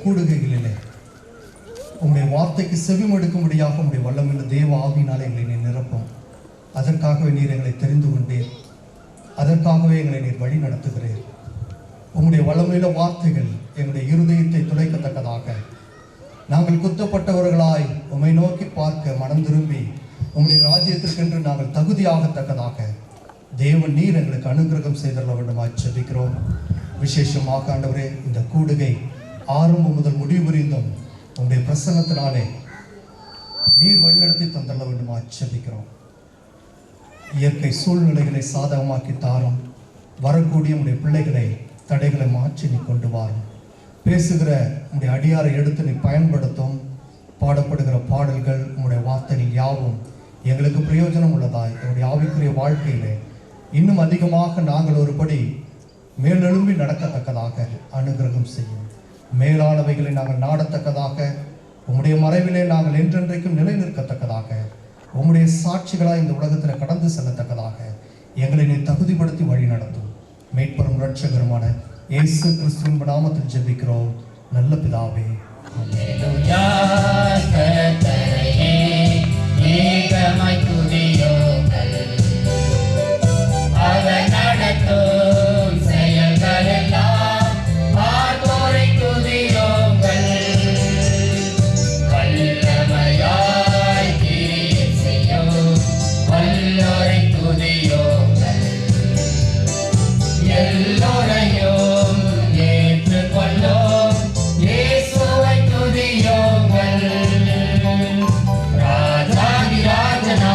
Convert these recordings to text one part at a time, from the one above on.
கூடுகைகளிலே உங்களுடைய வார்த்தைக்கு செவிமடுக்கும்படியாக உங்களுடைய வல்லமையுள்ள தேவ ஆவியினாலே எங்களை நீர் நிரப்பும். அதற்காகவே நீர் எங்களை தெரிந்து கொண்டீர். அதற்காகவே எங்களை நீர் வழி நடத்துகிறீர். உங்களுடைய வல்லமையுள்ள வார்த்தைகள் எங்களுடைய இருதயத்தை துளைக்கத்தக்கதாக, நாங்கள் குத்தப்பட்டவர்களாய் உம்மை நோக்கி பார்க்க மனம் திரும்பி உங்களுடைய ராஜ்யத்திற்கென்று நாங்கள் தகுதியாகத்தக்கதாக தேவன் நீர் எங்களுக்கு அனுகிரகம் செய்தள்ள வேண்டுமாய் ஜெபிக்கிறோம். விசேஷமாக ஆண்டவரே, இந்த கூடுகை ஆரம்பம் முதல் முடிவு புரிந்தும் உங்களுடைய பிரசன்னத்தினாலே நீர் வழிநடத்தி தந்தள்ள வேண்டுமாய் ஜெபிக்கிறோம். இயற்கை சூழ்நிலைகளை சாதகமாக்கி தாரும். வரக்கூடிய உங்களுடைய பிள்ளைகளை தடைகளை மாற்றி நீ கொண்டு வாரும். பேசுகிற உங்களுடைய அடியாரை எடுத்து நீ பயன்படுத்தும். பாடப்படுகிற பாடல்கள் உங்களுடைய வார்த்தைகள் யாவும் எங்களுக்கு பிரயோஜனம் உள்ளதாய் எங்களுடைய ஆவிக்குரிய வாழ்க்கையிலே இன்னும் அதிகமாக நாங்கள் ஒருபடி மேலெழும்பி நடக்கத்தக்கதாக அனுகிரகம் செய்யும். மேலானவைகளை நாங்கள் நாடத்தக்கதாக, உம்முடைய மறைவிலே நாங்கள் என்றென்றைக்கும் நிலை நிற்கத்தக்கதாக, உம்முடைய சாட்சிகளாய் இந்த உலகத்தில் கடந்து செல்லத்தக்கதாக எங்களை நீ தகுதிப்படுத்தி வழி நடத்தும். மீட்பரும் இரட்சகருமான இயேசு கிறிஸ்துவின் நாமத்தில் ஜெபிக்கிறோம் நல்ல பிதாவே. ராஜாதி ராஜனா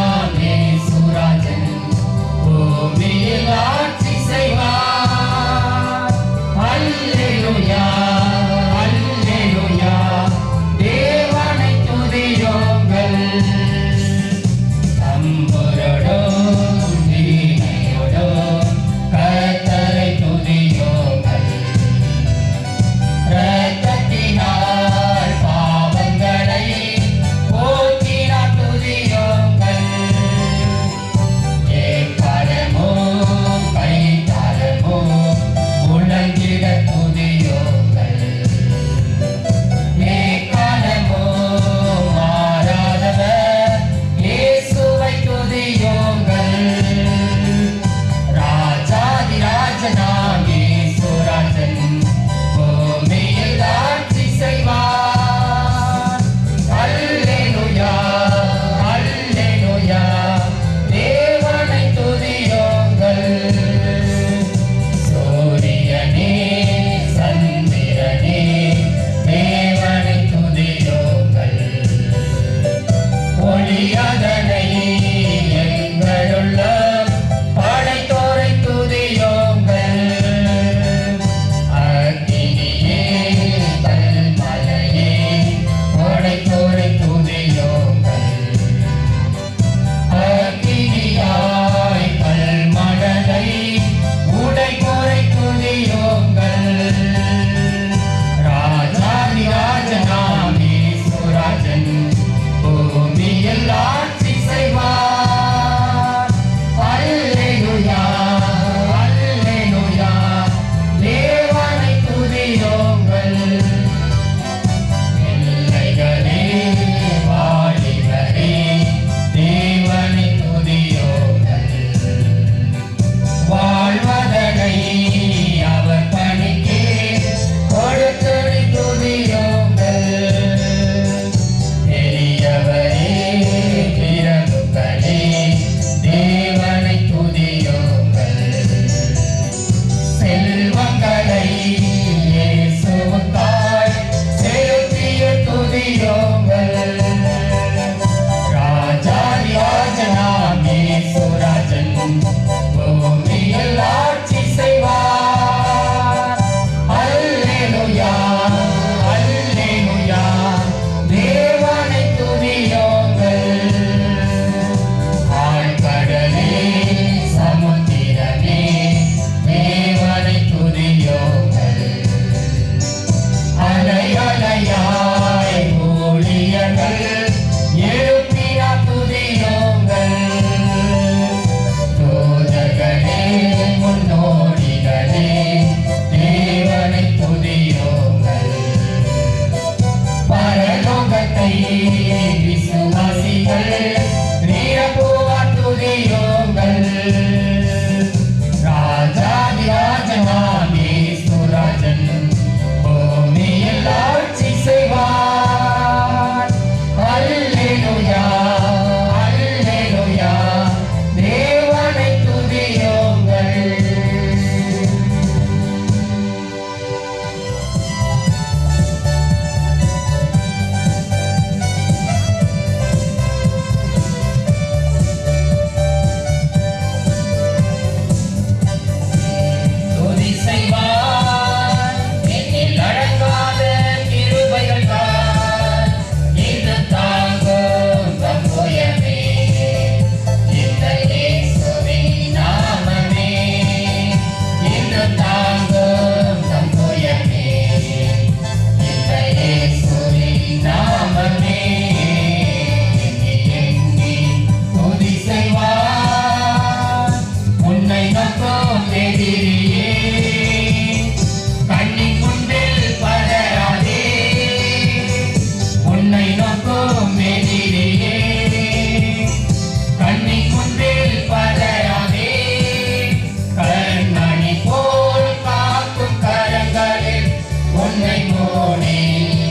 உன்னை மூடி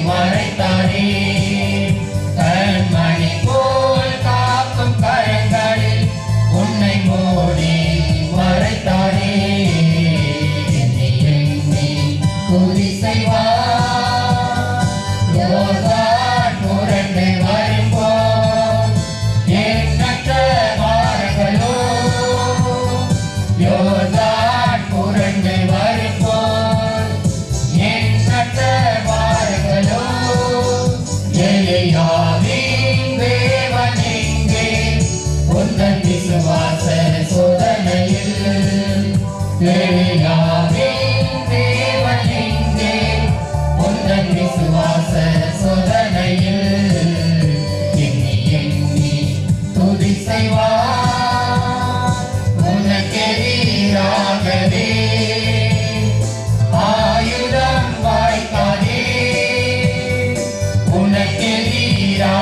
மறைத்தாரே. கண்மணி போல் காக்கும் கரங்களில் உன்னை மூடி மறைத்தாரே. எண்ணி எண்ணி துதி செய்வார். யோர்தான் புரண்டு வரும்போது எண்ணற்ற பாறைகளோ, யோர்தான் புரண்டு வரும்போது எண்ணற்ற பாறைகளோ, எலியாவின் தேவன் எங்கே உந்தன் விசுவாச சோதனையில். எலியாவின் தேவன் எங்கே உந்தன் விசுவாச சோதனையில். எண்ணி எண்ணி துதி செய்வார். உனக்கெதிராகவே ஆயுதம் வாய்க்காதே. உனக்கெதிராகவே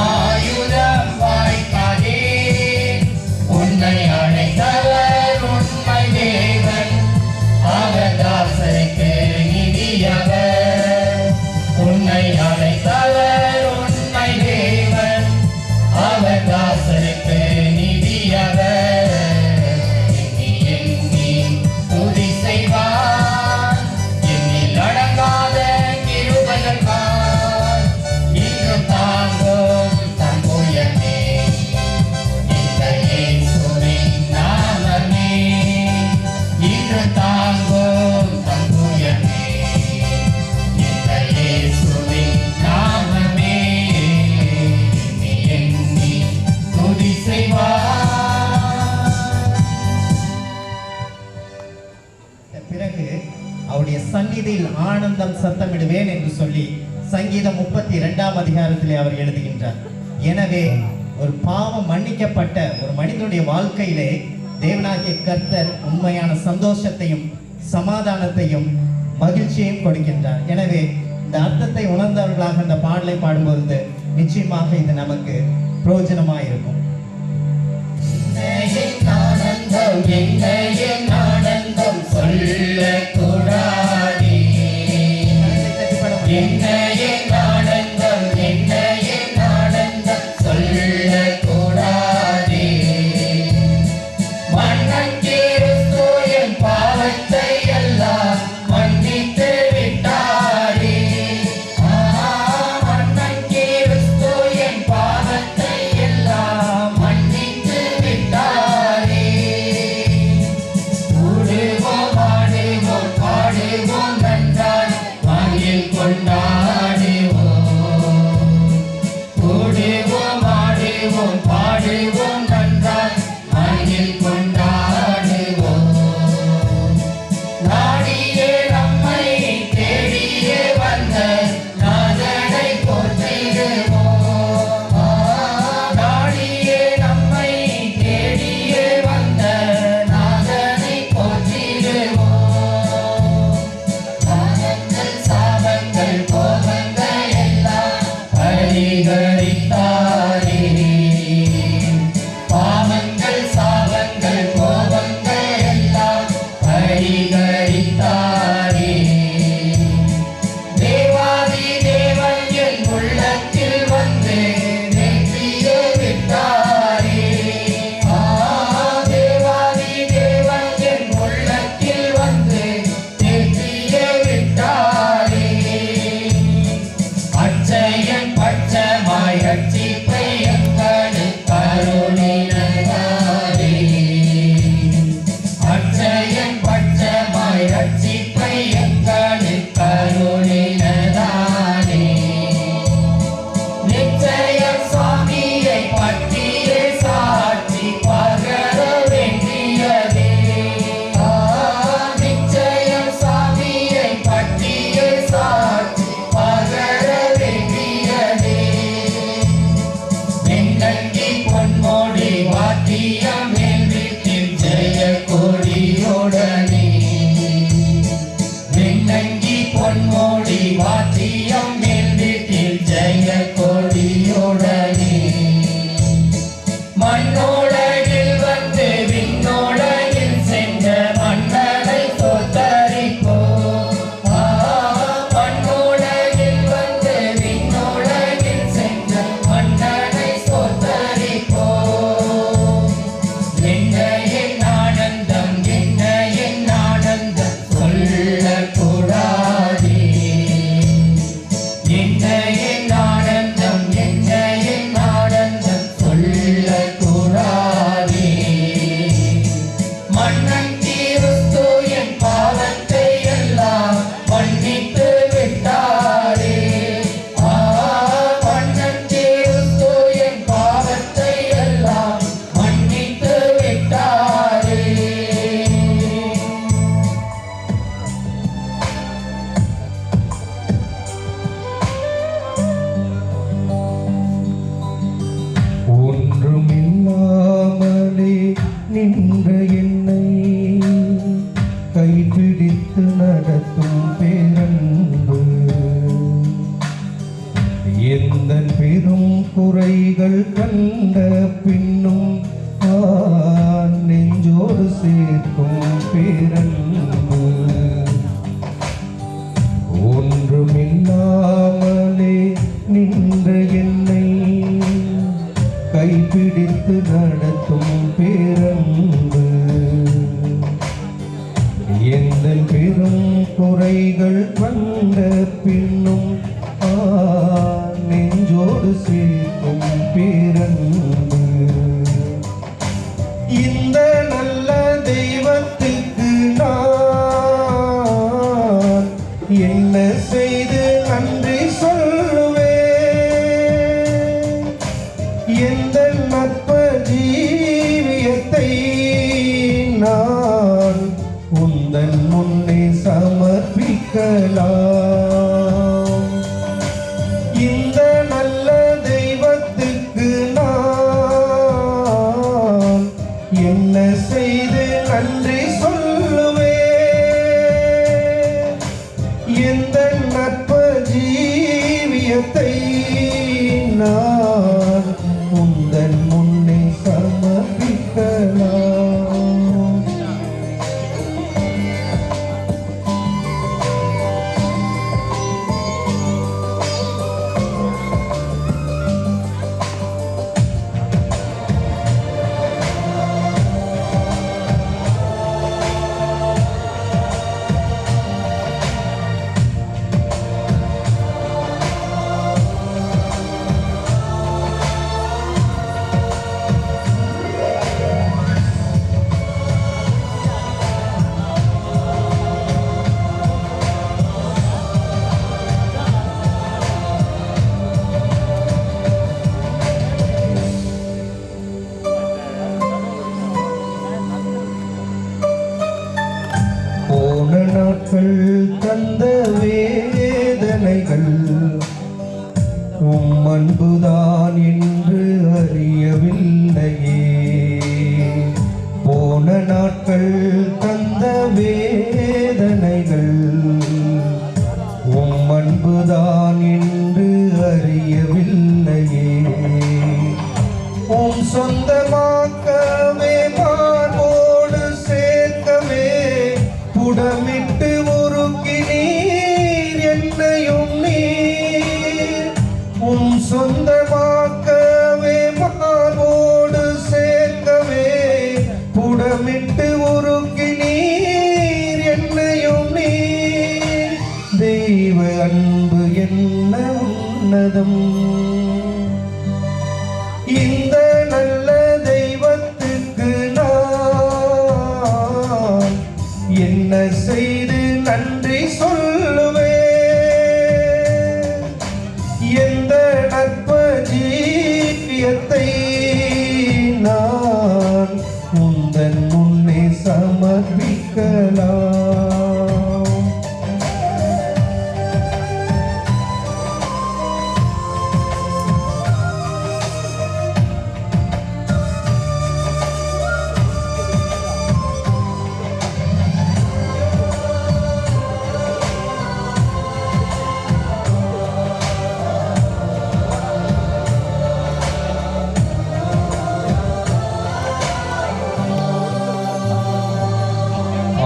ஆயுதம் வாய்க்காதே. உன்னை அழைத்தவர் உண்மை தேவன், அவர் தாசருக்கு நிதியவர். உன்னை அழைத்தவர் உண்மை தேவன், அவர் தாசருக்கு நிதியவர். எண்ணி எண்ணி துதி செய்வார். எண்ணில் அடங்காத கிருபைகள் காண். இன்றும் தாங்கும் தன் புயமே இந்த இயேசுவின் நாமமே. இன்று தாங்கும் தன் புயமே இந்த இயேசுவின் நாமமே. எண்ணி எண்ணி துதி செய்வார். பிறகு அவருடைய சந்நிதியில் ஆனந்தம் சத்தமிடுவேன் என்று சொல்லி சங்கீதம் 32 அதிகாரத்திலே அவர் எழுதுகின்றார். எனவே ஒரு பாவம் மன்னிக்கப்பட்ட ஒரு மனிதனுடைய வாழ்க்கையிலே தேவனாகிய கர்த்தர் உண்மையான சந்தோஷத்தையும் சமாதானத்தையும் மகிழ்ச்சியையும் கொடுக்கின்றார். எனவே இந்த அர்த்தத்தை உணர்ந்தவர்களாக இந்த பாடலை பாடும்பொழுது நிச்சயமாக இது நமக்கு பிரயோஜனமாக இருக்கும். என் ஆனந்தம் என்ன என் ஆனந்தம் சொல்லக்கூடாதே. என்ன என் ஆனந்தம் என்ன என் ஆனந்தம் சொல்லக்கூடாதே. மன்னன் கிறிஸ்து என் பாவத்தை எல்லாம் மன்னித்து விட்டாரே. மன்னன் கிறிஸ்து என் பாவத்தை எல்லாம் மன்னித்து விட்டாரே. கூடுவோம் ஆடுவோம் பாடுவோம் நன்றாய் மகிழ் கொண்டாடுவோம். நடத்தும் பேரன்பு எந்த பெரும் குறைகள் கண்ட பின்னும் நெஞ்சோடு சேர்க்கும் பேரன்பு ஒன்றுமில்லாமலே நின்ற என்னை கைப்பிடித்து நடத்தும் பேரன்பு எந்த பெரும் குறைகள் வந்த பின்னும் நெஞ்சோடு சேர்க்கும் பேரன்பு இந்த நல்ல தெய்வத்துக்கு நான் என்ன செய்து நன்றி சொல்லுவேன் எந்த நட்ப ஜீவியத்தை நான் உந்தன் முன்னே சமர்ப்பிக்கலாம் இந்த நல்ல தெய்வத்துக்கு நான் என்ன செய்து நன்றி சொல்லுவேன் எந்த நட்ப ஜீவியத்தை நான் உந்தன் முன்னே சமர்ப்பிக்கலாம் நாட்கள் தந்த வேதனைகள் அன்புதான் என்று அறியவில்லையே போன நாட்கள் தந்த வேதனைகள் அன்புதான் என்று அறியவில்லையே சொந்தமாக்கவே மார்போடு சேர்க்கவே புடமிட்டு உருக்கினீர் என்னையும் நீர் சொந்தமாக்கவே மார்போடு சேர்க்கவே புடமிட்டு உருக்கினீர் என்னையும் நீர் தெய்வ அன்பு என்ன உன்னதம் இந்த நல்ல தெய்வத்துக்கு நான் என்ன செய்து நன்றி சொல்லுவேன் எந்த நட்ப ஜீவியத்தை நான் உந்தன் முன்னே சமர்ப்பிக்கலாம்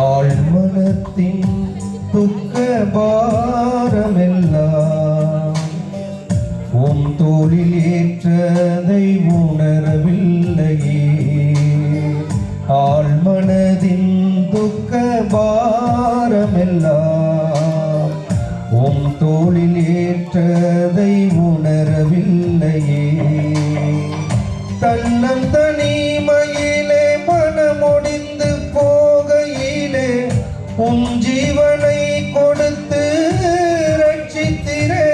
ஆழ்மனத்தின் துக்க பாரமெல்லாம் தோளில் ஏற்றதை உணரவில்லையே ஆழ்மனதின் துக்க பாரமெல்லாம் தோளில் ஏற்றதை உணரவில்லையே தன்னன் தனிமையிலே மனமொடிந்து போகையிலே ஜீவனை கொடுத்து ரட்சித்திரே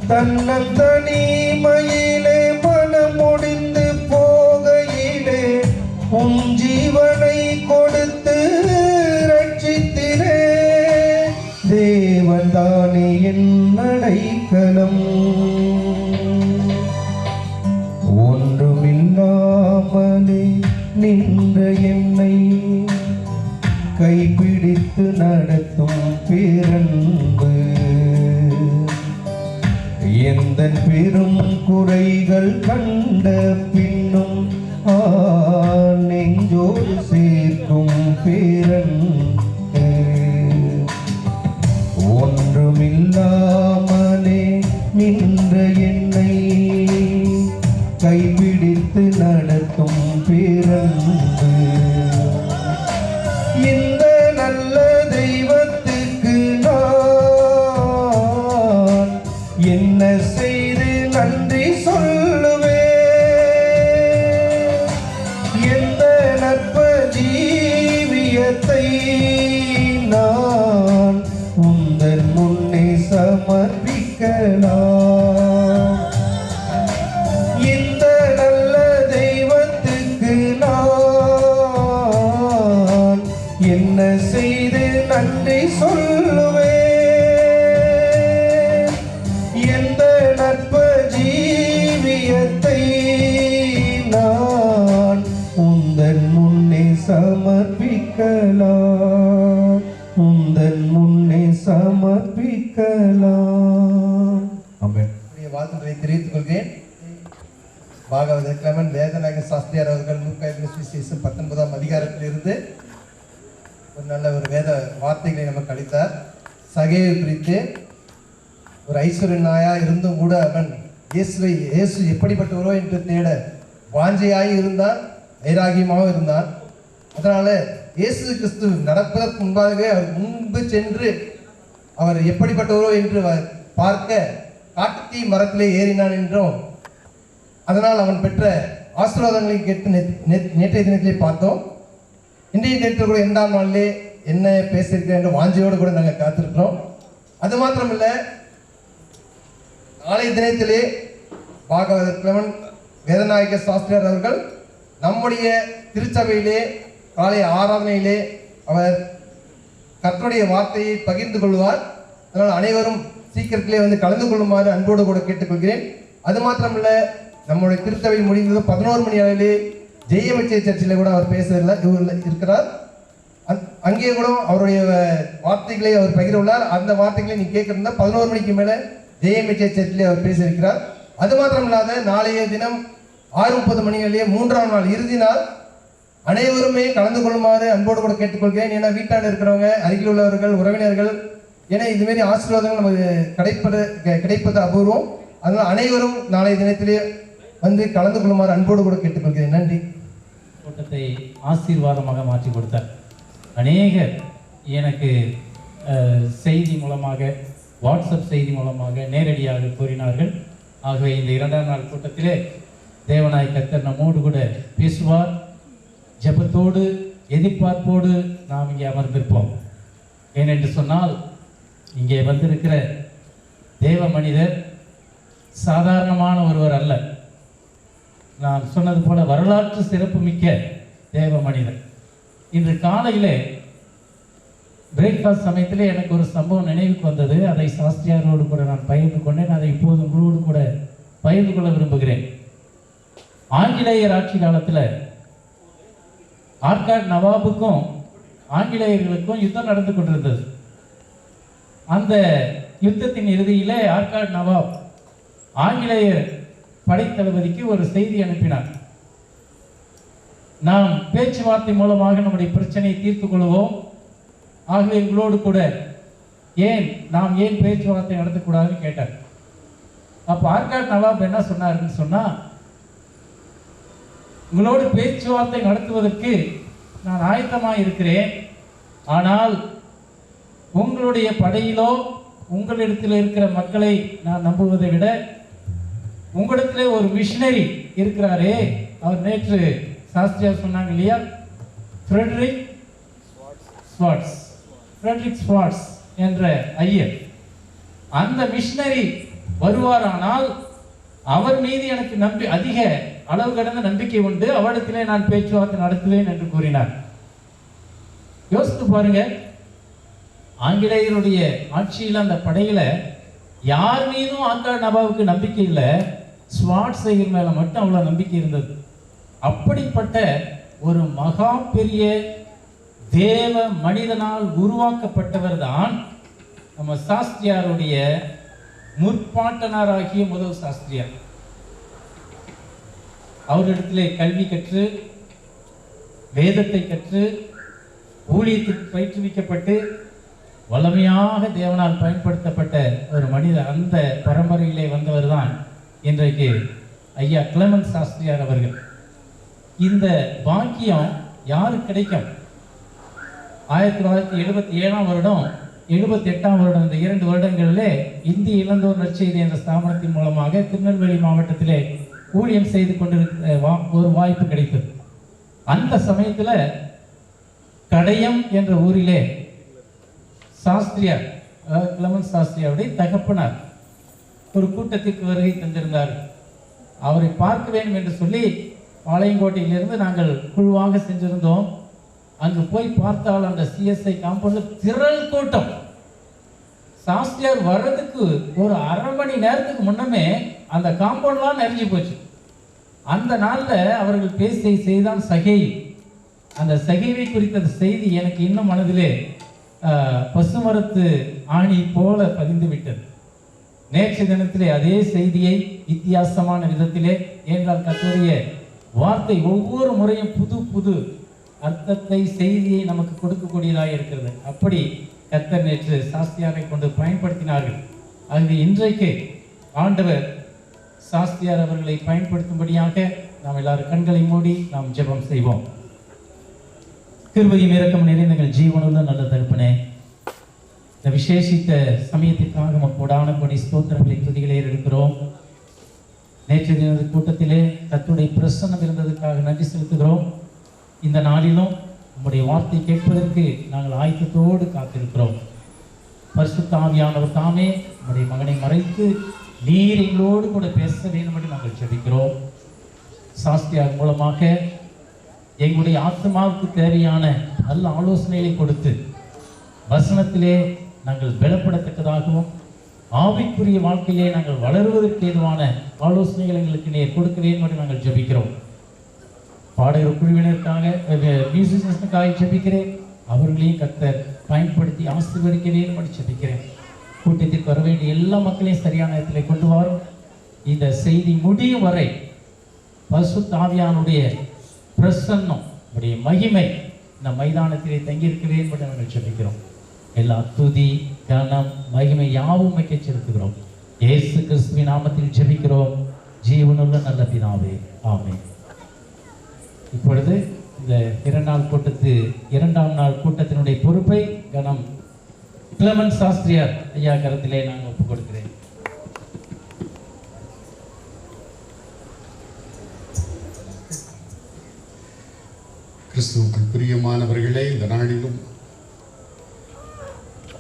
தன்னன் தனிமையிலே மனமொடிந்து போகையிலே ஜீவனை கொடுத்து ரட்சித்திரே தேவன் தானே என் அடைக்கலம் ஒன்றுமில்லாமலே நின்ற என்னை கைப்பிடித்து நட நடத்தும் பேரன்பு எந்த பெரும் குறைகள் கண்ட பின்னும் நெஞ்சோடு சேர்க்கும் பேரன்பு ஒன்றுமில்லாமலே நின்ற என்னை கைப்பிடித்து நடத்தும் பேரன்பு இந்த நல்ல தெய்வத்துக்கு நான் என்ன செய்து நன்றி சொல்லுவேன் எந்த நற்ப ஜீவியத்தை நான் உந்தன் முன்னே சமர்ப்பிக்கலாம் இந்த நல்ல தெய்வத்துக்கு நான் என்ன செய்து நன்றி சொல்லுவேன் எந்த நற்ப ஜீவியத்தை நான் உந்தன் முன்னே சமர்ப்பிக்கலாம் உந்தன் முன்னே சமர்ப்பிக்கலாம். ஆமென். வாழ்த்துக்களை தெரிவித்துக் கொள்கிறேன். பாகவதர் கிளமன் வேதநாயக சாஸ்திரியார் அவர்கள் லூக்கா சுவிசேஷம் 19ஆம் அதிகாரத்திலிருந்து ஒரு நல்ல ஒரு வேத வார்த்தைகளை நமக்கு அளித்தார். சகேயை குறித்து ஒரு ஐஸ்வர்யனாயா இருந்தும் கூட அவன் இயேசு எப்படிப்பட்டவரோ என்று தேட வாஞ்சையாய் இருந்தான், வைராகியமாகவும் இருந்தான். அதனால இயேசு கிறிஸ்து நடப்பதற்கு முன்பாகவே அவர் முன்பு சென்று அவர் எப்படிப்பட்டவரோ என்று பார்க்க காட்டுத்தீ மரத்திலே ஏறினான் என்றும் அதனால் அவன் பெற்ற ஆசீர்வாதங்களை கேட்டு நேற்றைய தினத்திலே பார்த்தோம். இன்றைய தினத்தில் கூட 2ஆம் நாளிலே என்ன பேசியிருக்கிறேன் என்று வாஞ்சையோடு கூட நாங்கள் காத்திருக்கிறோம். அது மாத்திரமில்லை, நாளைய தினத்திலே பாகவதர் கிளமன் வேதநாயக சாஸ்திரியார் அவர்கள் நம்முடைய திருச்சபையிலே காலை ஆராதனையிலே அவர் கர்த்தருடைய வார்த்தையை பகிர்ந்து கொள்வார். அதனால் அனைவரும் சீக்கிரத்திலே வந்து கலந்து கொள்ளுமாறு அன்போடு கூட கேட்டுக்கொள்கிறேன். அது மாத்திரமல்ல, நம்முடைய திருச்சபை முடிந்தது 11 மணி அளவிலே ஜெயமிச்சை சர்ச்சில் கூட அவர் பேசவில்லை இருக்கிறார். அங்கே கூட அவருடைய வார்த்தைகளை அவர் பகிர்வுள்ளார். அந்த வார்த்தைகளை நீ கேட்கிறதா 11 மணிக்கு மேலே ஜெயமிச்சை சர்ச்சிலே அவர் பேச இருக்கிறார். அது மாத்திரமில்லாத நாளைய தினம் 6:30 மணிகளிலே 3ஆம் நாள் இறுதி நாள் அனைவருமே கலந்து கொள்ளுமாறு அன்போடு கூட கேட்டுக்கொள்கிறேன். ஏன்னா வீட்டாண்டு இருக்கிறவங்க, அருகில் உள்ளவர்கள், உறவினர்கள், ஏன்னா இதுமாரி ஆசீர்வாதங்கள் நமக்கு கிடைப்பது அபூர்வம். அதனால் அனைவரும் நாளைய தினத்திலே வந்து கலந்து கொள்ளுமாறு அன்போடு கூட கேட்டுக்கொள்கிறேன். நன்றி. கூட்டத்தை ஆசீர்வாதமாக மாற்றி கொடுத்தார். அநேகர் எனக்கு செய்தி மூலமாக, வாட்ஸ்அப் செய்தி மூலமாக நேரடியாக கூறினார்கள். ஆகவே இந்த 2ஆம் நாள் கூட்டத்திலே தேவனாய் கர்த்தர் நம்மோடு கூட பேசுவார். ஜெபத்தோடு எதிர்பார்ப்போடு நாம் இங்கே அமர்ந்திருப்போம். ஏனென்று சொன்னால், இங்கே வந்திருக்கிற தேவ மனிதர் சாதாரணமான ஒருவர் அல்ல. நான் சொன்னது போல வரலாற்று சிறப்பு மிக்க தேவ மனிதர். இன்று காலையிலே பிரேக்ஃபாஸ்ட் சமயத்திலே எனக்கு ஒரு சம்பவம் நினைவுக்கு வந்தது. அதை சாஸ்திரியாரோடு கூட நான் பகிர்ந்து கொண்டேன். அதை இப்போது உங்களோடு கூட பகிர்ந்து கொள்ள விரும்புகிறேன். ஆங்கிலேயர் ஆட்சி காலத்தில் ஆர்காட் நவாபுக்கும் ஆங்கிலேயர்களுக்கும் யுத்தம் நடந்து கொண்டிருந்தது. அந்த யுத்தத்தின் இறுதியிலே ஆர்காட் நவாப் ஆங்கிலேயர் படைத்தளபதிக்கு ஒரு செய்தி அனுப்பினார். நாம் பேச்சுவார்த்தை மூலமாக நம்முடைய பிரச்சனையை தீர்த்து கொள்வோம். ஆகவே எங்களோடு கூட நாம் ஏன் பேச்சுவார்த்தை நடத்தக்கூடாதுன்னு கேட்டார். அப்போ ஆர்காட் நவாப் என்ன சொன்னாருன்னு சொன்னா, உங்களோடு பேச்சுவார்த்தை நடத்துவதற்கு நான் ஆயத்தமாக இருக்கிறேன். ஆனால் உங்களுடைய படையிலோ உங்களிடத்தில் இருக்கிற மக்களை நான் நம்புவதை விட உங்களிடத்திலே ஒரு மிஷினரி இருக்கிறாரே, அவர் நேற்று சாஸ்திரியார் சொன்னாங்க இல்லையா, ஃப்ரெட்ரிக் ஸ்வாட்ஸ் என்ற ஐயர், அந்த மிஷினரி வருவாரானால் அவர் மீது எனக்கு அதிக அளவு கடந்த நம்பிக்கை உண்டு, அவரிடத்திலே நான் பேச்சுவார்த்தை நடத்துவேன் என்று கூறினார். யோசித்து பாருங்க, ஆங்கிலேயருடைய ஆட்சியில் அந்த படையில யார் மீதும் ஆர்காட் நவாபுக்கு நம்பிக்கை இல்லை, ஸ்வாட்ஸ் ஐயர் மேல மட்டும் அவ்வளவு நம்பிக்கை இருந்தது. அப்படிப்பட்ட ஒரு மகா பெரிய தேவ மனிதனால் உருவாக்கப்பட்டவர் தான் நம்ம சாஸ்திரியாருடைய முற்பாட்டனாராகிய முதல் சாஸ்திரியார். அவரிடத்திலே கல்வி கற்று வேதத்தை கற்று ஊழியத்துக்கு பயிற்றுவிக்கப்பட்டு வல்லமையாக தேவனால் பயன்படுத்தப்பட்ட ஒரு மனிதர். அந்த பரம்பரையிலே வந்தவர் தான் இன்றைக்கு ஐயா கிளமன்ஸ் சாஸ்திரியார் அவர்கள். இந்த பாக்கியம் யாருக்கு கிடைக்கும்? 1977 வருடம் 78 வருடம் இந்த 2 வருடங்களிலே இந்திய இளந்தோர் நற்செய்தி என்ற ஸ்தாபனத்தின் மூலமாக திருநெல்வேலி மாவட்டத்திலே ஊழியம் செய்து கொண்டிருக்க ஒரு வாய்ப்பு கிடைத்தது. அந்த சமயத்தில் கடையம் என்ற ஊரிலே சாஸ்திரியார் கிளமன்ஸ் சாஸ்திரியாருடைய தகப்பனார் ஒரு கூட்டத்திற்கு வருகை தந்திருந்தார். அவரை பார்க்க வேண்டும் என்று சொல்லி பாளையங்கோட்டையிலிருந்து நாங்கள் குழுவாக சென்றிருந்தோம். அங்கு போய் பார்த்தால் அந்த சிஎஸ்ஐ காம்பவுண்டில் திரள் கூட்டம். சாஸ்திரியார் வர்றதுக்கு ஒரு அரை மணி நேரத்துக்கு முன்னமே அந்த காம்பவுண்ட்லாம் நிறைஞ்சு போச்சு. அந்த நாளில் அவர்கள் பேசிய செய்தான் சகை. அந்த சகைவை குறித்த செய்தி எனக்கு இன்னும் மனதிலே பசுமரத்து ஆணி போல பதிந்து விட்டது. நேற்று தினத்திலே அதே செய்தியை வித்தியாசமான விதத்திலே, என்றால் கர்த்தருடைய வார்த்தை ஒவ்வொரு முறையும் புது புது அர்த்தத்தை செய்தியை நமக்கு கொடுக்கக்கூடியதாக இருக்கிறது. அப்படி கர்த்தர் நேற்று சாஸ்திரியாரை கொண்டு பயன்படுத்தினார்கள். ஆகவே இன்றைக்கு ஆண்டவர் சாஸ்திரியார் அவர்களை பயன்படுத்தும்படியாக நாம் எல்லாரும் கண்களை மூடி நாம் ஜெபம் செய்வோம். கிருபையும் இரக்கம் நிறைந்த ஜீவனுள்ள நல்ல தகப்பனே, இந்த விசேஷித்த சமயத்திற்காக மக்கோடான கொடி ஸ்தோத்திரங்களை துதிகளே இருக்கிறோம். நேற்று தினது கூட்டத்திலே கர்த்தருடைய பிரசன்னம் இருந்ததற்காக நன்றி செலுத்துகிறோம். இந்த நாளிலும் உம்முடைய வார்த்தை கேட்பதற்கு நாங்கள் ஆயத்தத்தோடு காத்திருக்கிறோம். பரிசுத்த ஆவியானவர் தாமே உம்முடைய மகனை மறைத்து நீர் எங்களோடு கூட பேச வேண்டும் என்று நாங்கள் ஜெபிக்கிறோம். சாஸ்திரியார் மூலமாக எங்களுடைய ஆத்மாவுக்கு தேவையான நல்ல ஆலோசனைகளை கொடுத்து வசனத்திலே நாங்கள் பலப்படத்தக்கதாகவும் ஆவிக்குரிய வாழ்க்கையிலே நாங்கள் வளருவதற்கு ஏதுவான ஆலோசனைகள் எங்களுக்கு நீர் கொடுக்க வேண்டும் என்று நாங்கள் ஜெபிக்கிறோம். பாடகர் குழுவினருக்காக மியூசிஷியன்ஸுக்காக ஜெபிக்கிறேன். அவர்களையும் கர்த்தர் பயன்படுத்தி ஆசீர்வதிக்க வேண்டும் என்று ஜெபிக்கிறேன். கூட்டத்திற்கு வர வேண்டிய எல்லா மக்களையும் சரியான நேரத்தில் கொண்டு வரும். இந்த செய்தி முடியும் வரை பரிசுத்த ஆவியானுடைய பிரசன்னம் உடைய மகிமை இந்த மைதானத்திலே தங்கியிருக்க வேண்டும் என்று நாங்கள் ஜெபிக்கிறோம். எல்லா துதி கனம் மகிமை யாவும் வைக்க செலுத்துகிறோம். இயேசு கிறிஸ்துவின் நாமத்தில் ஜெபிக்கிறோம் ஜீவனுள்ள நல்ல பிதாவே, ஆமென். இப்பொழுது இந்த 2ஆம் நாள் கூட்டத்தினுடைய பொறுப்பை கனம் கிளமன்ஸ் சாஸ்திரியார் ஐயா கரத்திலே நான் ஒப்புக் கொடுக்கிறேன். கிறிஸ்துவுக்குள் பிரியமானவர்களே, இந்த நாளிலும்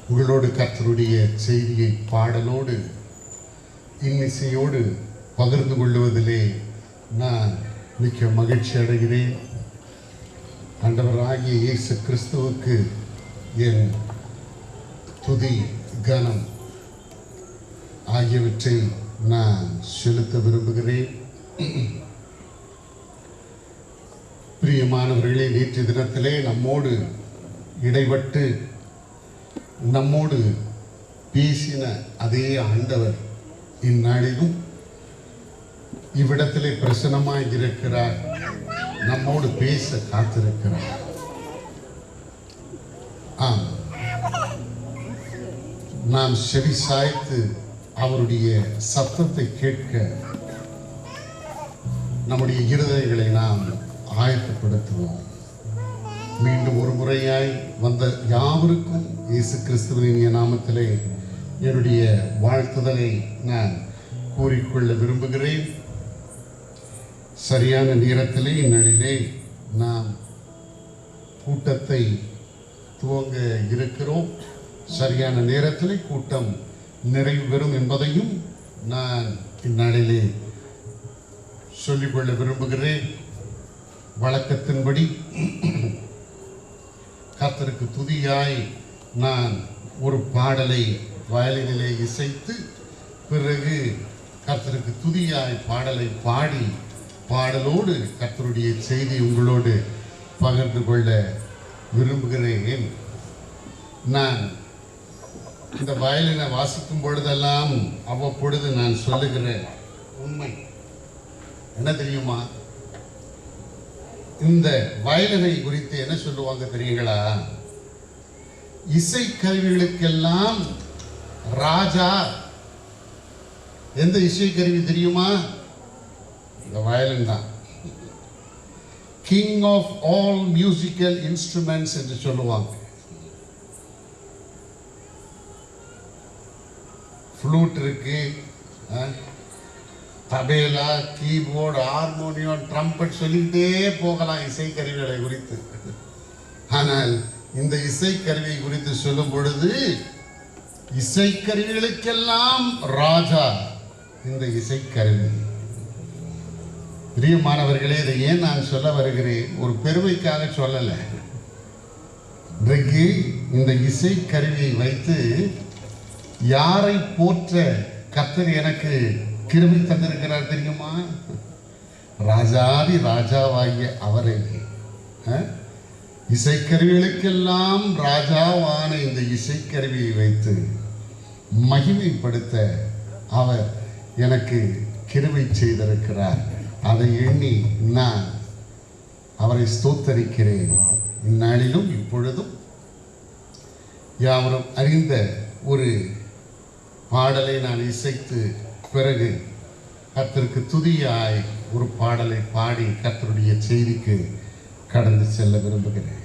உங்களோடு கர்த்தருடைய செய்தியை பாடலோடு இன்னிசையோடு பகிர்ந்து கொள்வதிலே நான் மிக்க மகிழ்ச்சி அடைகிறேன். ஆண்டவராகிய இயேசு கிறிஸ்துவுக்கு என் துதி கனம் ஆகியவற்றை நான் செலுத்த விரும்புகிறேன். பிரியமானவர்களே, நேற்று தினத்திலே நம்மோடு இடைப்பட்டு நம்மோடு பேசின அதே ஆண்டவர் இந்நாளிலும் இவ்விடத்திலே பிரசன்னமாய் இருக்கிறார். நம்மோடு பேச காத்திருக்கிறார். ஆம், நாம் செவி சாய்த்து அவருடைய சத்தத்தை கேட்க நம்முடைய இருதயங்களை நாம் ஆயத்தப்படுத்துவோம். மீண்டும் ஒரு முறையாய் வந்த யாவருக்கும் இயேசு கிறிஸ்துவின் நாமத்திலே என்னுடைய வாழ்த்துதலை நான் கூறிக்கொள்ள விரும்புகிறேன். சரியான நேரத்திலே இந்நாளிலே நாம் கூட்டத்தை துவங்க இருக்கிறோம். சரியான நேரத்திலே கூட்டம் நிறைவு பெறும் என்பதையும் நான் இந்நாளிலே சொல்லிக்கொள்ள விரும்புகிறேன். வழக்கத்தின்படி கர்த்தருக்கு துதியாய் நான் ஒரு பாடலை வயலினிலே இசைத்து பிறகு கர்த்தருக்கு துதியாய் பாடலை பாடி பாடலோடு கர்த்தருடைய செய்தி உங்களோடு பகிர்ந்து கொள்ள விரும்புகிறேன். நான் இந்த வயலினை வாசிக்கும் பொழுதெல்லாம் அவ்வப்பொழுது நான் சொல்லுகிற உண்மை என்ன தெரியுமா? இந்த வயலினை குறித்து என்ன சொல்லுவாங்க தெரியுங்களா? இசைக்கருவிகளுக்கெல்லாம் ராஜா எந்த இசைக்கருவி தெரியுமா? இந்த வயலின் தான். King of all musical instruments என்று சொல்லுவாங்க. ஃப்ளூட் இருக்கு, தபேலா, கீபோர்டு, ஹார்மோனியம், ட்ரம்பட் சொல்லிக்கிட்டே போகலாம் இசைக்கருவிகளை குறித்து. ஆனால் இந்த இசைக்கருவியை குறித்து சொல்லும் பொழுது இசைக்கருவிகளுக்கெல்லாம் ராஜா இந்த இசைக்கருவி. பிரியமானவர்களே, இதை ஏன் நான் சொல்ல வருகிறேன்? ஒரு பெருமைக்காக சொல்லலை. இன்றைக்கு இந்த இசைக்கருவியை வைத்து யாரை போற்ற கர்த்தர் எனக்கு கிருபை தந்திருக்கிறார் தெரியுமா? ராஜாதி ராஜாவாகிய அவரை, இசைக்கருவிகளுக்கெல்லாம் ராஜாவான இந்த இசைக்கருவியை வைத்து மகிமைப்படுத்த அவர் எனக்கு கிருபை செய்திருக்கிறார். அதை எண்ணி நான் அவரை ஸ்தோத்தரிக்கிறேன். இந்நாளிலும் இப்பொழுதும் யாவரும் அறிந்த ஒரு பாடலை நான் இசைத்து பிறகு கர்த்தருக்கு துதியாய் ஒரு பாடலை பாடி கர்த்தருடைய செய்திக்கு கடந்து செல்ல விரும்புகிறேன்.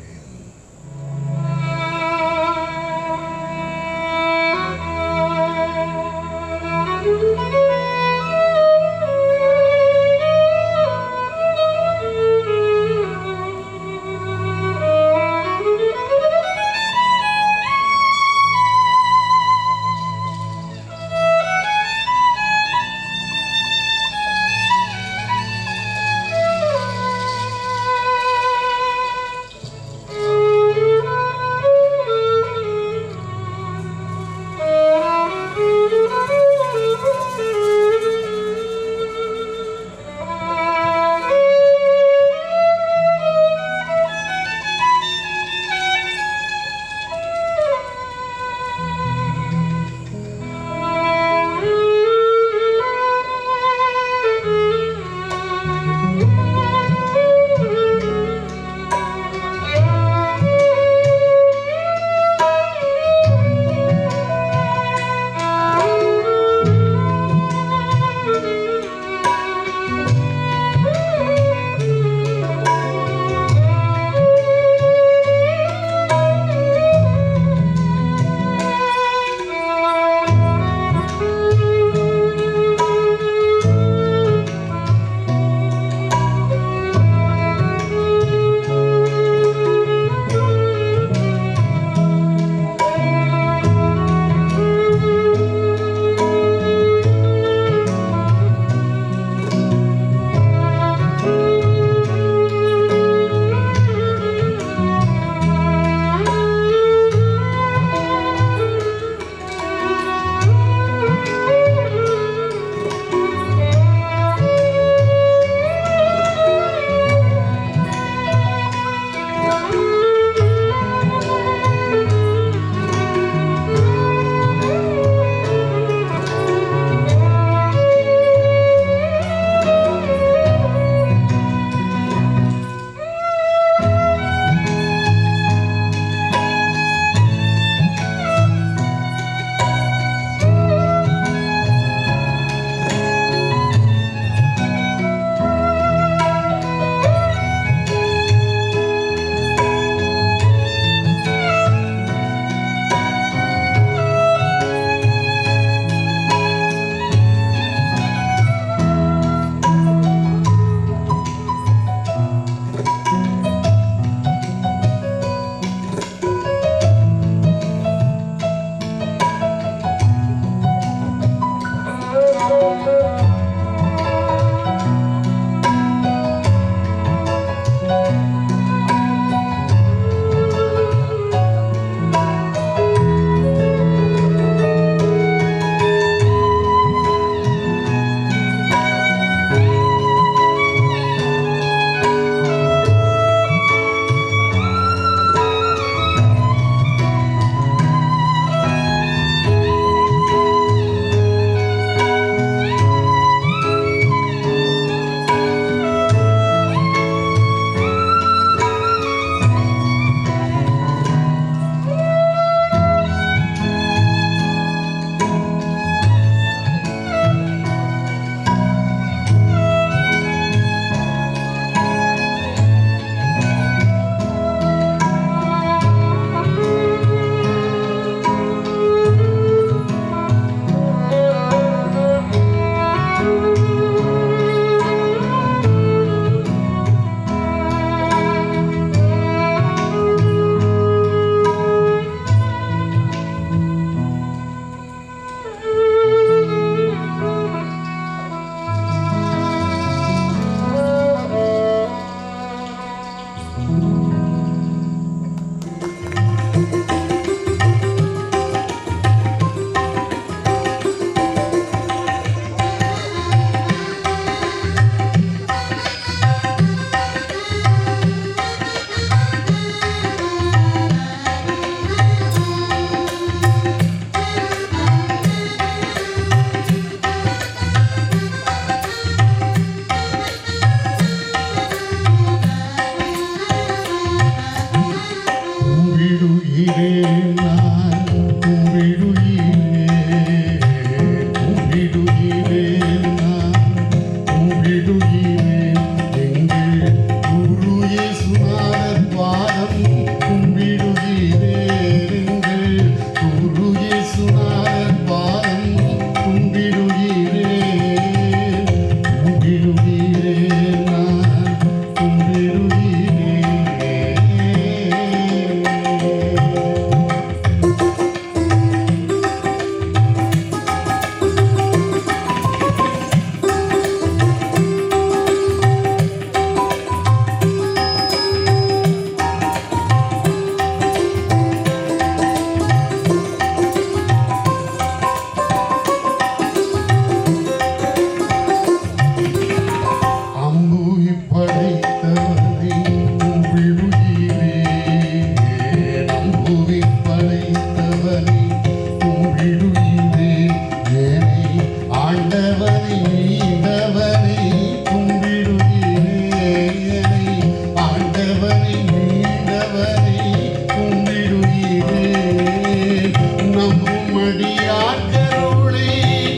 நம்புமடியார் கருளை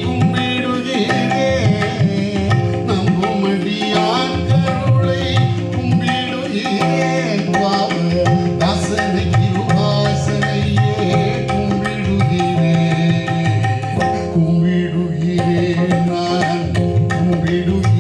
கும்பிடுகிறேன் நம்புமடியார் கருளை கும்பிடுகிறேன் பாவ தாசனை கிருபாசனையே கும்பிடுகிறேன் நான் கும்பிடுகிறேன்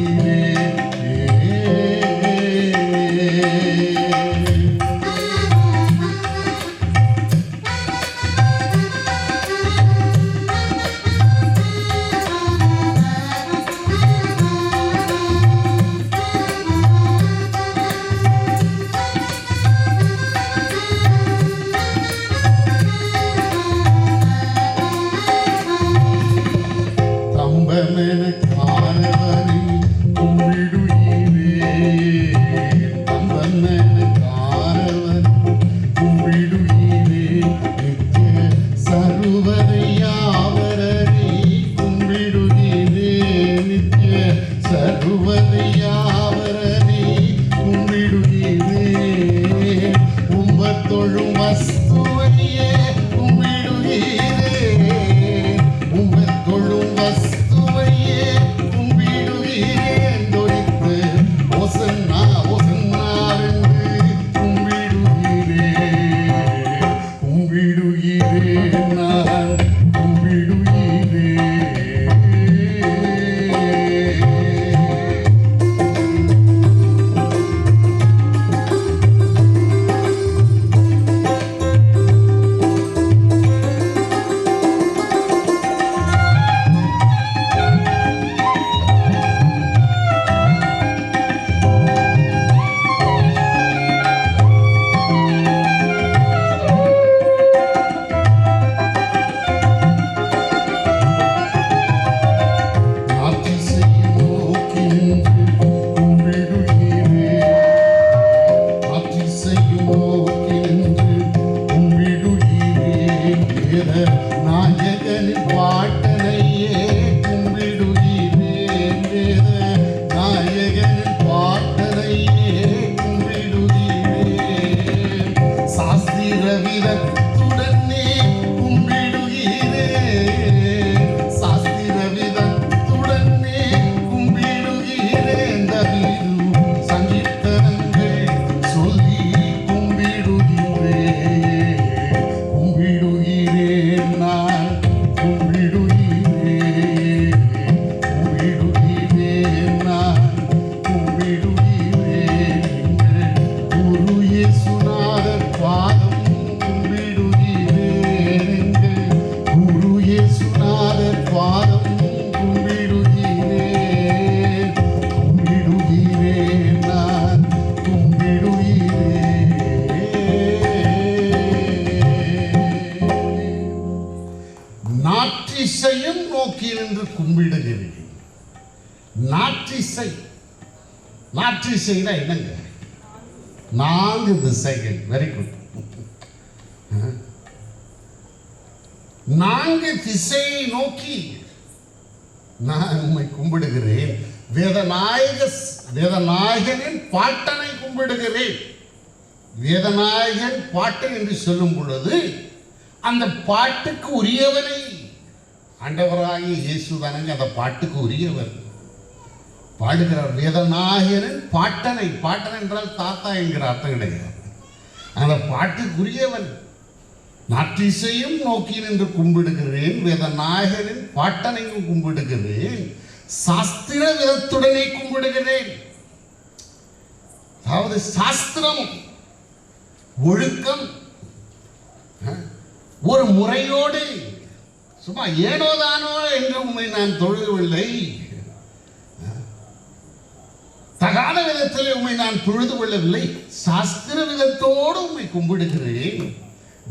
தம்பனக்காரவனை கும்பிடுகிறேன் தம்பனக்காரவன் கும்பிடுகிறேன் நித்திய சர்வதையாவரனை கும்பிடுகிறேன் நித்திய சர்வதையாவரனை கும்பிடுகிறேன் உம்பத்தொழும் வஸ்துவையே கும்பிடுகிறேன் உம்பத்தொழும் வஸ்துவையே கும்பிடுகிறேன் தொடித்து ஓசன்னா ஓசன்னாவென்று கும்பிடுகிறேன் நான் கும்பிடுகிறேன் நாயகனின் பாட்டனையே கும்பிடுகிறேன் வேத நாயகனின் பாட்டனையே கும்பிடுகிறேன் சாஸ்திர விதத்துடனே கும்பிடுகிறேன் சாஸ்திர விதத்துடனே கும்பிடுகிறேன் தவிரு சங்கீர்த்தனங்கள் சொல்லி கும்பிடுகிறேன் நான் கும்பிடுகிறேன் நான் கும்பிடுகிறேன் குரு இயேசுநாதர் பாதம் கும்பிடுகிறேன் குரு இயேசுநாதர் பாதம் கும்பிடுகிறேன் நான் கும்பிடுகிறேன் நாற்றிசையும் நோக்கி நின்று கும்பிடுகிறேன் நாற்றிசை நாற்றிசைனா என்னங்க 4 திசைகள் வெரி குட் 4 திசையை நோக்கி நான் உம்மை கும்பிடுகிறேன் வேதநாயகனின் பாட்டனை கும்பிடுகிறேன் வேதநாயகன் பாட்டன் என்று சொல்லும் பொழுது அந்த பாட்டுக்கு உரியவனை ஆண்டவராகிய இயேசு தானங்க அந்த பாட்டுக்கு உரியவர் பாடுகிறார் வேதநாயகனின் பாட்டனை பாட்டன் என்றால் தாத்தா என்கிற அர்த்தம் கிடையாது அந்த பாட்டுக்குரியவன் நாற்றிசையும் நோக்கி நின்று கும்பிடுகிறேன் வேதநாயகனின் பாட்டனையும் கும்பிடுகிறேன் சாஸ்திர விதத்துடனே கும்பிடுகிறேன் அதாவது சாஸ்திரம் ஒழுக்கம் ஒரு முறையோடு சும்மா ஏனோதானோ என்று உண்மை நான் தொழுகவில்லை தகாத விதத்தில் உண்மை நான் தொழுது கொள்ளவில்லை சாஸ்திர விதத்தோடு உண்மை கும்பிடுகிறேன்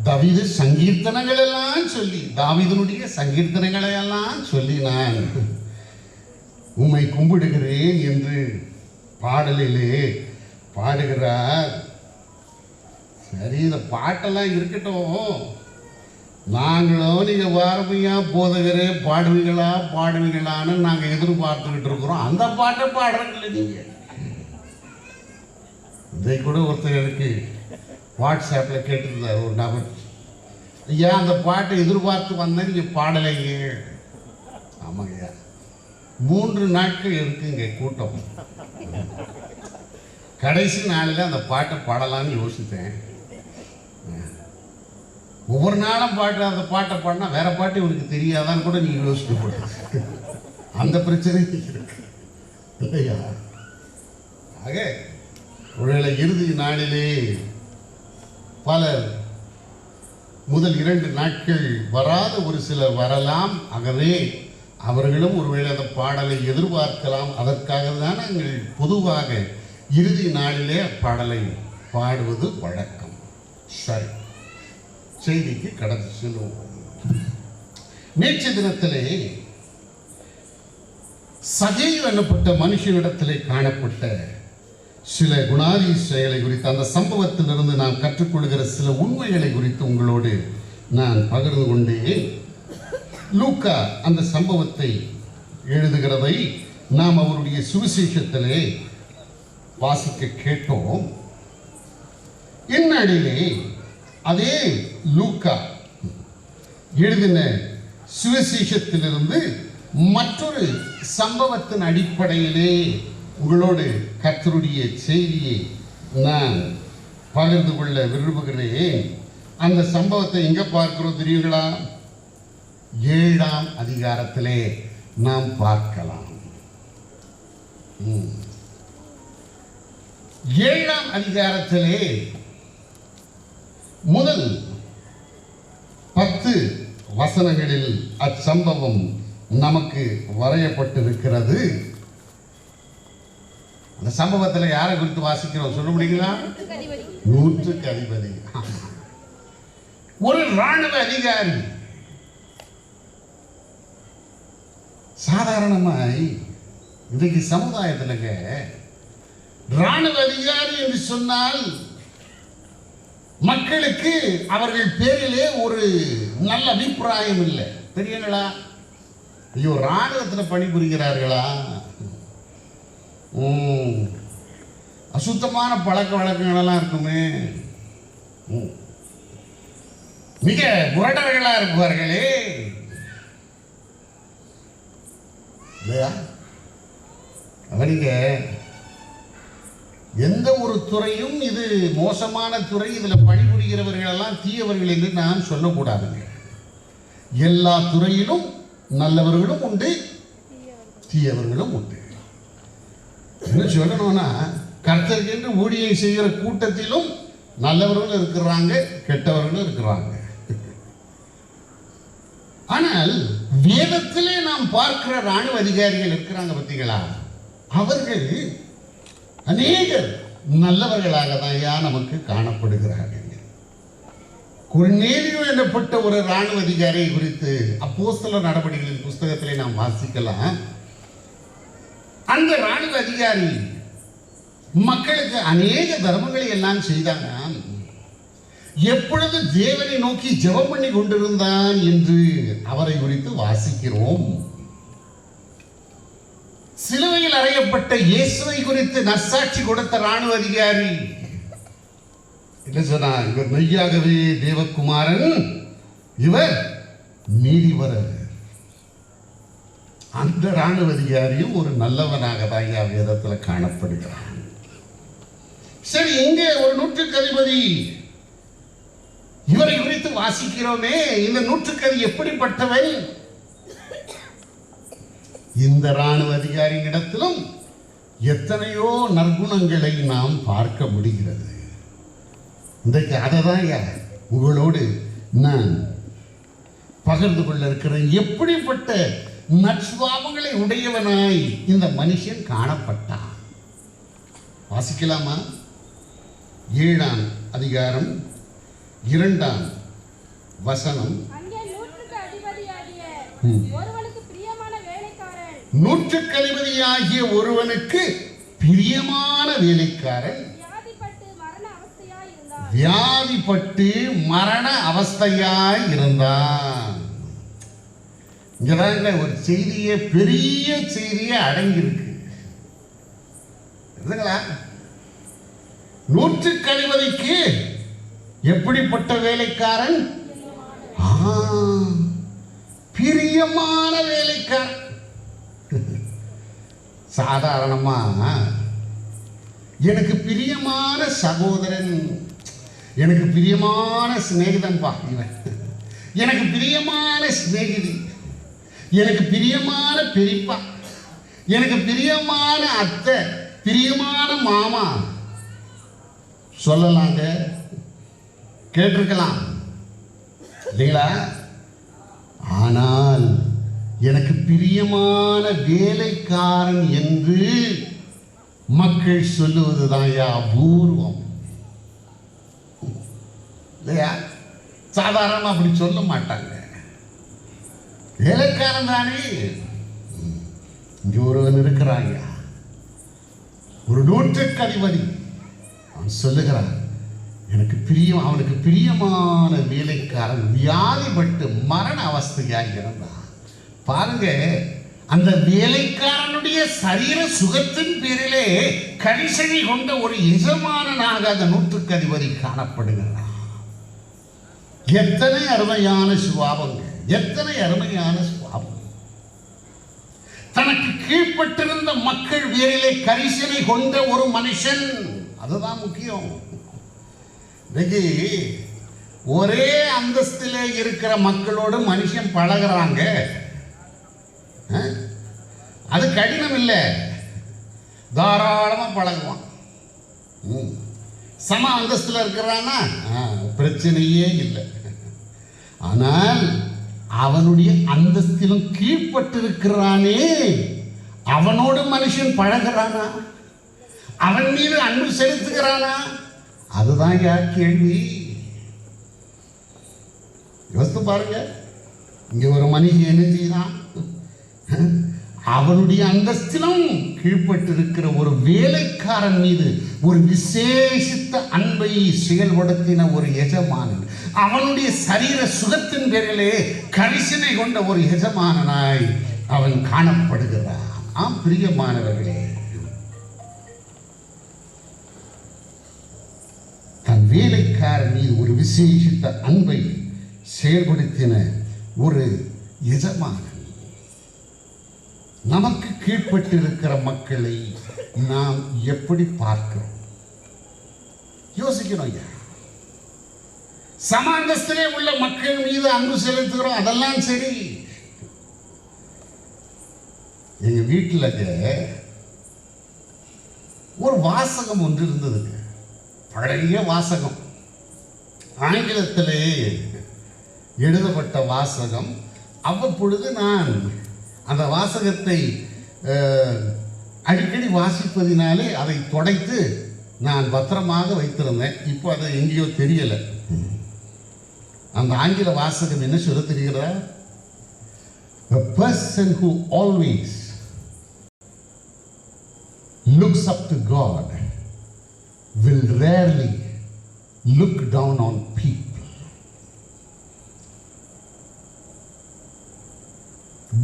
தாவீது சங்கீர்த்தனங்கள் எல்லாம் சொல்லி தாவீதுனுடைய சங்கீர்த்தனங்களை எல்லாம் சொல்லி நான் உம்மை கும்பிடுகிறேன் என்று பாடலிலே பாடுகிறார் சரி இந்த பாட்டெல்லாம் இருக்கட்டும் நாங்களும் நீங்க வாரமையா போதகரே பாடுவீங்களான்னு நாங்க எதிர்பார்த்துக்கிட்டு இருக்கிறோம் அந்த பாட்டை பாடுறீங்களே நீங்க இதை கூட ஒருத்தர் எனக்கு வாட்ஸ்அப்பில் கேட்டிருந்தார் ஒரு நபர் ஐயா அந்த பாட்டை எதிர்பார்த்து வந்தேன், நீங்க பாடலைங்க. ஆமாங்க ஐயா, 3 நாட்கள் இருக்குங்க கூட்டம். கடைசி நாளில் அந்த பாட்டை பாடலான்னு யோசித்தேன். ஒவ்வொரு நாளும் அந்த பாட்டை பாடினா வேற பாட்டு இவனுக்கு தெரியாதான்னு கூட நீங்க யோசிக்க போட்டு அந்த பிரச்சனை இருக்கு இல்லையா? ஆக ஒருவேளை இறுதி நாளிலே பலர் முதல் 2 நாட்கள் வராத ஒரு சிலர் வரலாம். ஆகவே அவர்களும் ஒருவேளை அந்த பாடலை எதிர்பார்க்கலாம். அதற்காக தான் நாங்கள் பொதுவாக இறுதி நாளிலே பாடலை பாடுவது வழக்கம். சரி, செய்திக்கு கடந்து செல்வோம். நேற்று தினத்திலே சகேயு எனப்பட்ட மனுஷனிடத்திலே காணப்பட்ட சில குணாதி செயலை குறித்து, அந்த சம்பவத்திலிருந்து நாம் கற்றுக்கொள்கிற சில உண்மைகளை குறித்து உங்களோடு நான் பகிர்ந்து கொண்டேன். லூக்கா அந்த சம்பவத்தை எழுதுகிறதை நாம் அவருடைய சுவிசேஷத்திலே வாசிக்க கேட்டோம். இந்நாளிலே அதே லூக்கா எழுதின சுவிசேஷத்திலிருந்து மற்றொரு சம்பவத்தின் அடிப்படையிலே உங்களோடு கர்த்தருடைய செய்தியை நான் பகிர்ந்து கொள்ள விரும்புகிறேன். அந்த சம்பவத்தை எங்க பார்க்கிறோம் தெரியுங்களா? 7ஆம் அதிகாரத்திலே நாம் பார்க்கலாம். 7ஆம் அதிகாரத்திலே முதல் 10 வசனங்களில் அச்சம்பவம் நமக்கு வரையப்பட்டிருக்கிறது. அந்த சம்பவத்தில் யாரை குறித்து வாசிக்கிறோம் சொல்ல முடியுங்களா? நூற்றுக்கு அதிபதி, ஒரு ராணுவ அதிகாரி. சாதாரணமாய் இன்றைக்கு சமுதாயத்திலங்க ராணுவ அதிகாரி என்று சொன்னால் மக்களுக்கு அவர்கள் பேரிலே ஒரு நல்ல அபிப்பிராயம் இல்லை. தெரியுங்களா? ஐயோ, ராணுவத்தில் பணிபுரிகிறார்களா, அசுத்தமான பழக்க வழக்கங்கள் எல்லாம் இருக்குமே, மிக முரடர்களா இருப்பார்களே இல்லையா? அவனிங்க எந்த ஒரு துறையும் இது மோசமான துறை, இதில் பணிபுரிகிறவர்கள் எல்லாம் தீயவர்கள் என்று நான் சொல்லக்கூடாதுங்க. எல்லா துறையிலும் நல்லவர்களும் உண்டு, தீயவர்களும் உண்டு. என்ன சொல்லணும்னா, கர்த்தருக்கு ஊழியம் செய்கிற கூட்டத்திலும் நல்லவர்களும் இருக்கிறாங்க, கெட்டவர்களும் இருக்கிறாங்க. ஆனால் வேதத்திலே நாம் பார்க்கிற ராணுவ அதிகாரிகள் இருக்கிறாங்க பார்த்தீங்களா, அவர்கள் அநேகர் நல்லவர்களாக தான் நமக்கு காணப்படுகிறார்கள். கொர்நேலியு எனப்பட்ட ஒரு ராணுவ அதிகாரியை குறித்து அப்போஸ்தலர் நடவடிக்கைகளின் புஸ்தகத்திலே நாம் வாசிக்கலாம். அந்த ராணுவ அதிகாரி மக்களுக்கு அநேக தர்மங்களை எல்லாம் செய்தாங்க. எப்பொழுது தேவனை நோக்கி ஜெபம் பண்ணி கொண்டிருந்தான் என்று அவரை குறித்து வாசிக்கிறோம். சிலுவையில் அறையப்பட்ட இயேசுவை குறித்து நற்சாட்சி கொடுத்த ராணுவ அதிகாரி என்ன சொன்னார்? இவர் மெய்யாகவே தேவகுமாரன், இவர் நீதிபரர். அந்த ராணுவ அதிகாரியும் ஒரு நல்லவனாக தான் வேதத்தில் காணப்படுகிறான். சரி, இங்கே ஒரு நூற்றுக்கு அதிபதி, இவரை குறித்து வாசிக்கிறோமே. இந்த நூற்றுக்கு எப்படிப்பட்டவன்? இந்த ராணுவ அதிகாரியின் இடத்திலும் எத்தனையோ நற்குணங்களை நாம் பார்க்க முடிகிறது. இன்றைக்கு அதை தான் உங்களோடு நான் பகிர்ந்து கொள்ள இருக்கிறேன். எப்படிப்பட்ட நற்சுபாவங்களை உடையவனாய் இந்த மனுஷன் காணப்பட்டான். வாசிக்கலாமா? 7ஆம் அதிகாரம் 2ஆம் வசனம். நூற்றுக்கு அதிபதியாகிய ஒருவனுக்கு பிரியமான வேலைக்காரன் வியாதிப்பட்டு மரண அவஸ்தையாய் இருந்தான். இங்கதாங்க ஒரு செய்தியே, பெரிய செய்தியே அடங்கியிருக்கு. நூற்றுக்கு அதிபதிக்கு எப்படிப்பட்ட வேலைக்காரன்? பிரியமான வேலைக்காரன். சாதாரணமா எனக்கு பிரியமான சகோதரன், எனக்கு பிரியமான சிநேகிதன் இவன், எனக்கு பிரியமான சிநேகிதி, எனக்கு பிரியமான பெரியப்பா, எனக்கு பிரியமான அத்தை, பிரியமான மாமா சொல்லலாங்க, கேட்டிருக்கலாம் இல்லைங்களா? ஆனால் எனக்கு பிரியமான வேலைக்காரன் என்று மக்கள் சொல்லுவதுதான் அபூர்வம் இல்லையா? சாதாரண அப்படி சொல்ல மாட்டாங்க. வேலைக்காரன் தானே. இங்க ஒருவன் இருக்கிறாங்க, ஒரு நூற்றுக்கு அதிபதி. அவன் சொல்லுகிறான், எனக்கு பிரியம், அவனுக்கு பிரியமான வேலைக்காரன் வியாதிப்பட்டு மரண அவஸ்தையாக இருந்தான். பாருங்க, அந்த வேலைக்காரனுடைய சரீர சுகத்தின் பேரிலே கரிசனை கொண்ட ஒரு எஜமானனாக அந்த நூற்றுக்கு அதிபதி காணப்படுகிறான். எத்தனை அருமையான சுபாவங்க, எத்தனை அருமையான சுபாவம். தனக்கு கீழ்ப்பட்டிருந்த மக்கள் பேரிலே கரிசனை கொண்ட ஒரு மனுஷன், அதுதான் முக்கியம். இன்னைக்கு ஒரே அந்தஸ்திலே இருக்கிற மக்களோடு மனுஷன் பழகிறாங்க, அது கடினம் இல்லை, தாராளமா பழகுவான். சம அந்தஸ்துல இருக்கிறான்னா பிரச்சனையே இல்லை. ஆனால் அவனுடைய அந்தஸ்திலும் கீழ்பட்டிருக்கிறானே, அவனோடு மனுஷன் பழகிறானா, அவன் மீது அன்பு செலுத்துகிறானா, அதுதான் யார் கேள்வி. யோசித்து பாருங்க. இங்க ஒரு மனுஷன் என்ன செய்யறான், அவனுடைய அந்தஸ்திலும் கீழ்பட்டிருக்கிற ஒரு வேலைக்காரன் மீது ஒரு விசேஷித்த அன்பை செயல்படுத்தின ஒரு எஜமானன், அவனுடைய சரீர சுகத்தின் பேரிலே கரிசனை கொண்ட ஒரு எஜமானனாய் அவன் காணப்படுகிறான். ஆம் பிரியமானவர்களே, தன் வேலைக்காரன் மீது ஒரு விசேஷித்த அன்பை செயல்படுத்தின ஒரு எஜமானன். நமக்கு கீழ்பட்டிருக்கிற மக்களை நாம் எப்படி பார்க்கிறோம்? யோசிக்கணும் ஐயா. சமாந்தஸ்திலே உள்ள மக்கள் மீது அன்பு செலுத்துகிறோம், அதெல்லாம் சரி. எங்க வீட்டில் ஒரு வாசகம் ஒன்று இருந்ததுங்க, பழைய வாசகம், ஆங்கிலத்திலே எழுதப்பட்ட வாசகம். அவ்வப்பொழுது நான் அந்த வாசகத்தை அடிக்கடி வாசிப்பதினாலே அதை தொடைத்து நான் பத்திரமாக வைத்திருந்தேன். இப்போ அதை எங்கேயோ தெரியலை. அந்த ஆங்கில வாசகம் என்ன சொல்ல தெரிகிறதா? A person who always looks up to God will rarely look down on people.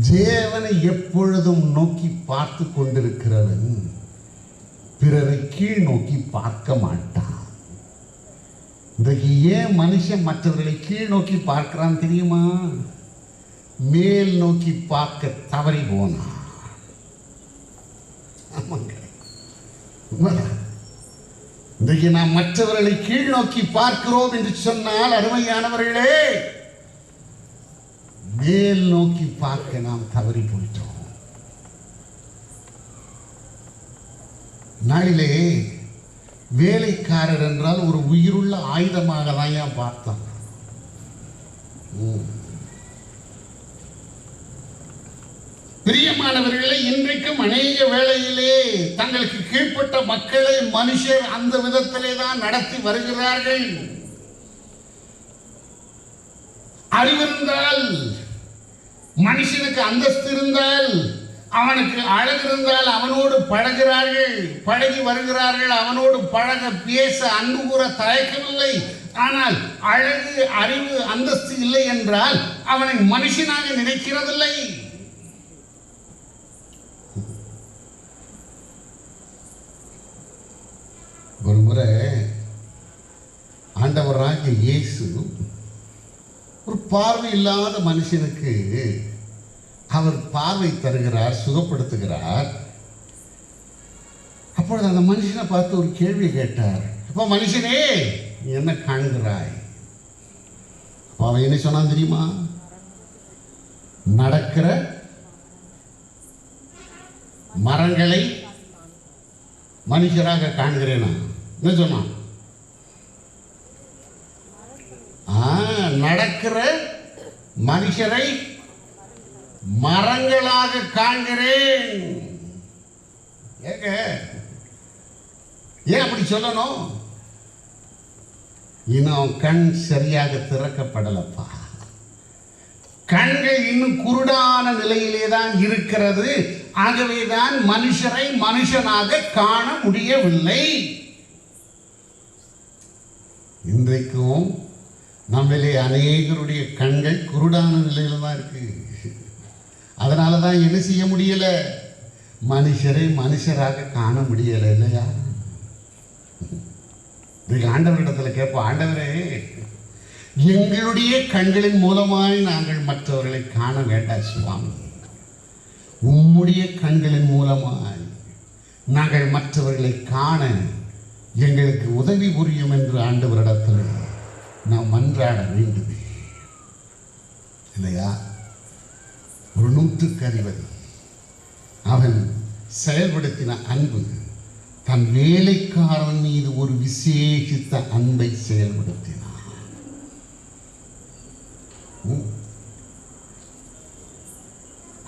தேவனை எப்பொழுதும் நோக்கி பார்த்து கொண்டிருக்கிறவன் பிறரை கீழ் நோக்கி பார்க்க மாட்டான். இன்றைக்கு ஏன் மனுஷன் மற்றவர்களை கீழ் நோக்கி பார்க்கிறான் தெரியுமா? மேல் நோக்கி பார்க்க தவறி போனான். இன்றைக்கு நாம் மற்றவர்களை கீழ் நோக்கி பார்க்கிறோம் என்று சொன்னால், அருமையானவர்களே, மேல் நோக்கி பார்க்க நாம் தவறி போயிட்டோம். நாளிலே வேலைக்காரர் என்றால் ஒரு உயிருள்ள ஆயுதமாக தான் ஏன் பார்த்தான். பிரியமானவர்களே, இன்றைக்கும் அநேக வேளையிலே தங்களுக்கு கீழ்ப்பட்ட மக்களை மனுஷர் அந்த விதத்திலே தான் நடத்தி வருகிறார்கள். அறிவிருந்தால், மனுஷனுக்கு அந்தஸ்து இருந்தால், அவனுக்கு அழகு இருந்தால் அவனோடு பழகிறார்கள், பழகி வருகிறார்கள், அவனோடு பழக பேச அன்பு கூற தயக்கமில்லை. ஆனால் அழகு, அறிவு, அந்தஸ்து இல்லை என்றால் அவனை மனுஷனாக நினைக்கிறதில்லை. ஒரு முறை ஆண்டவராகிய இயேசு ஒரு பார்வை இல்லாத மனுஷனுக்கு அவர் பார்வை தருகிறார், சுகப்படுத்துகிறார். அப்பொழுது அந்த மனுஷனை பார்த்து ஒரு கேள்வி கேட்டார். அப்போ மனுஷனே, நீ என்ன காண்கிறாய்? அவன் என்ன சொன்னான் தெரியுமா? நடக்கிற மரங்களை மனுஷராக காண்கிறேனா? என்ன சொன்னான்? நடக்கிற மனுஷரை மரங்களாக காண்கிறேன். ஏன் அப்படி சொல்லணும்? இன்னும் கண் சரியாக திறக்கப்படலப்பா. கண்கள் இன்னும் குருடான நிலையிலே தான் இருக்கிறது. ஆகவேதான் மனுஷரை மனுஷனாக காண முடியவில்லை. இன்றைக்கும் நம்மளே அநேகருடைய கண்கள் குருடான நிலையில தான் இருக்கு. அதனால தான் என்ன செய்ய முடியல? மனுஷரை மனுஷராக காண முடியல. இல்லையா? ஆண்டவரிடத்தில் கேட்போம், ஆண்டவரே, எங்களுடைய கண்களின் மூலமாய் நாங்கள் மற்றவர்களை காண வேண்டாம் சுவாமி. உம்முடைய கண்களின் மூலமாய் நாங்கள் மற்றவர்களை காண எங்களுக்கு உதவி புரியும் என்று ஆண்டவரிடத்தில் நாம் மன்றாட வேண்டும். இல்லையா? ஒரு 160 அவன் செயல்படுத்தின அன்பு தன் வேலைக்காரன் மீது ஒரு விசேஷித்த அன்பை செயல்படுத்தினான்.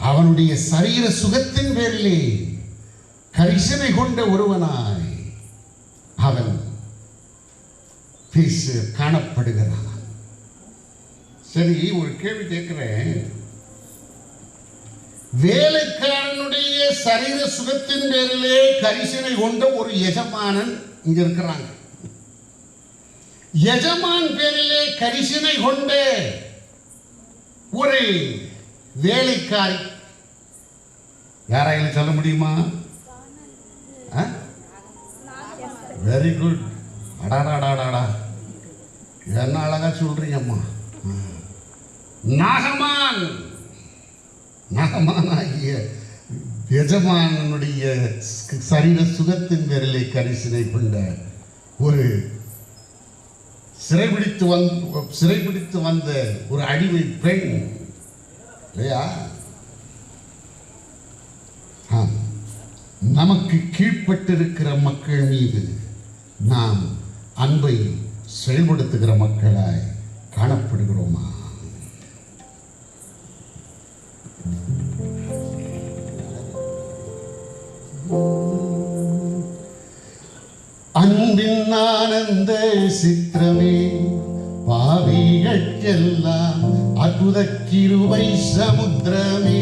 அவனுடைய சரீர சுகத்தின் பேரிலே கரிசனை கொண்ட ஒருவனாய் அவன் காணப்படுகிறான். சரி, ஒரு கேள்வி கேட்கிறேன். வேலைக்காரனுடைய சரீர சுகத்தின் பேரிலே கரிசனை கொண்ட ஒரு எஜமானன் இங்க இருக்கிறாங்க. எஜமான் பேரிலே கரிசனை கொண்ட ஒரு வேலைக்காரி யாராயிலும் சொல்ல முடியுமா? Very good. அடாடாடாடா, என்ன அழகா சொல்றீங்கம்மா. நாகமானாகிய எஜமானனுடைய சரீர சுகத்தின் பேரிலே கரிசனை கொண்ட ஒரு சிறைபிடித்து வந்த ஒரு அடிமை பெண். இல்லையா? நமக்கு கீழ்ப்பட்டிருக்கிற மக்கள் மீது நாம் அன்பை செயல்படுத்துகிற மக்களாய் காணப்படுகிறோமா? அன்பின் ஆனந்த சித்திரமே, பாவிகளுக்கெல்லாம் அற்புத கிருபை சமுத்திரமே.